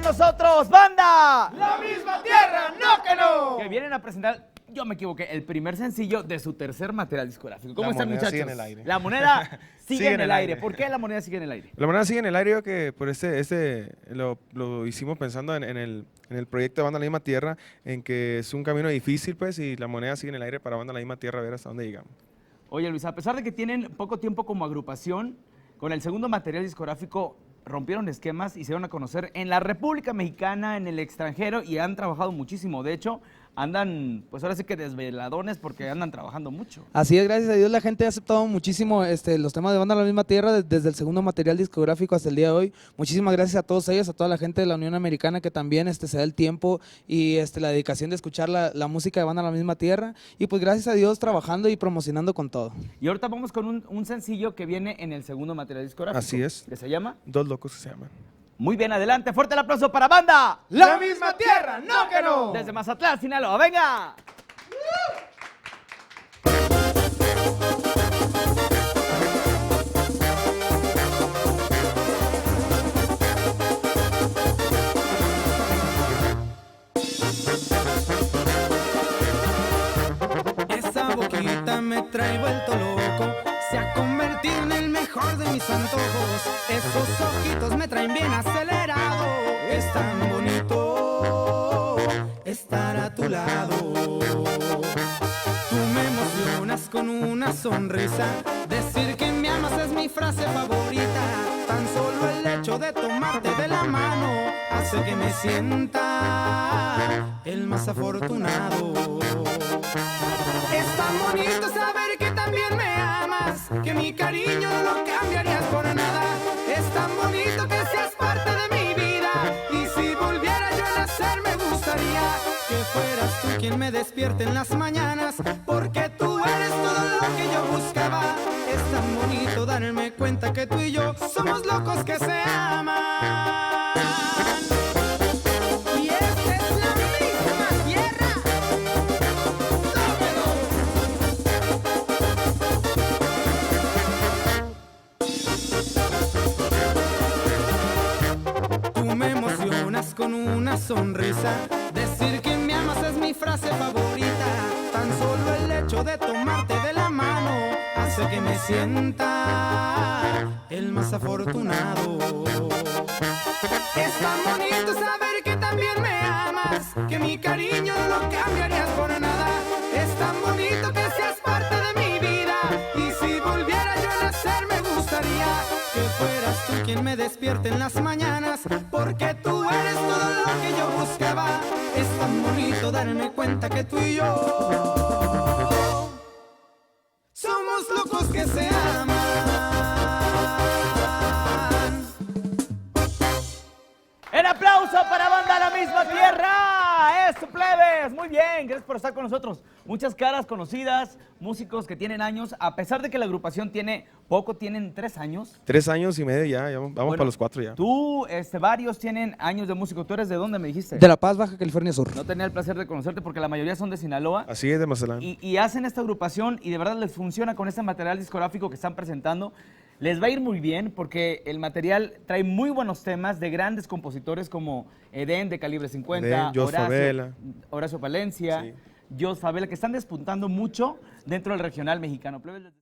nosotros, banda. La misma tierra, no que no. Que vienen a presentar, yo me equivoqué, el primer sencillo de su tercer material discográfico. ¿Cómo La están, moneda muchachos? sigue en el aire. La moneda sigue en el aire. ¿Por qué la moneda sigue en el aire? La moneda sigue en el aire, que por lo hicimos pensando en el proyecto de Banda La Misma Tierra, en que es un camino difícil, pues, y la moneda sigue en el aire para Banda La Misma Tierra, a ver hasta dónde llegamos. Oye, Luis, a pesar de que tienen poco tiempo como agrupación, con el segundo material discográfico rompieron esquemas y se dieron a conocer en la República Mexicana, en el extranjero, y han trabajado muchísimo. De hecho, andan, pues ahora sí que desveladones porque andan trabajando mucho. Así es, gracias a Dios la gente ha aceptado muchísimo los temas de Banda La Misma Tierra desde el segundo material discográfico hasta el día de hoy. Muchísimas gracias a todos ellos, a toda la gente de la Unión Americana que también se da el tiempo y la dedicación de escuchar la música de Banda La Misma Tierra. Y pues gracias a Dios trabajando y promocionando con todo. Y ahorita vamos con un sencillo que viene en el segundo material discográfico. Así es. ¿Que se llama? Dos locos que se llaman. Muy bien, adelante. Fuerte el aplauso para Banda La misma tierra, no que no. desde Mazatlán, Sinaloa. ¡Venga! Esa boquita me trae vuelto loco, se ha convertido en el mejor de mis antojos. Esos ojitos me traen bien acelerado, es tan bonito estar a tu lado. Tú me emocionas con una sonrisa, decir que me amas es mi frase favorita. Tan solo el hecho de tomarte de la mano hace que me sienta el más afortunado. Es tan bonito saber que también me amas, que mi cariño no lo cambiarías por nada. Es tan bonito que seas parte de mi vida, y si volviera yo a nacer me gustaría que fueras tú quien me despierte en las mañanas, porque tú eres todo lo que yo buscaba. Es tan bonito darme cuenta que tú y yo somos locos que se aman. Y esta es la misma tierra. Tú me emocionas con una sonrisa, decir que me amas es mi frase favorita. Tan solo el hecho de tomarte de la mano hace que me sienta el más afortunado. Es tan bonito saber que también me amas, que mi cariño no lo cambiarías por nada. Es tan bonito que seas parte de mi vida, y si volviera yo a nacer me gustaría que fueras tú quien me despierte en las mañanas, porque tú eres todo lo que yo buscaba. Es tan bonito darme cuenta que tú y yo somos locos que se aman. ¡El aplauso para Banda La Misma Tierra! ¡Eso, plebes! Muy bien, gracias por estar con nosotros. Muchas caras conocidas, músicos que tienen años, a pesar de que la agrupación tiene poco, tienen 3 años. 3 años y medio ya vamos Bueno, para los 4 ya. Tú, varios tienen años de músico. ¿Tú eres de dónde, me dijiste? De La Paz, Baja California Sur. No tenía el placer de conocerte porque la mayoría son de Sinaloa. Así es, de Mazatlán. Y hacen esta agrupación y de verdad les funciona con este material discográfico que están presentando. Les va a ir muy bien porque el material trae muy buenos temas de grandes compositores como Edén de Calibre 50, Edén, Jos Favela. Horacio Palencia, Sí. Jos Favela, que están despuntando mucho dentro del regional mexicano. Plebes,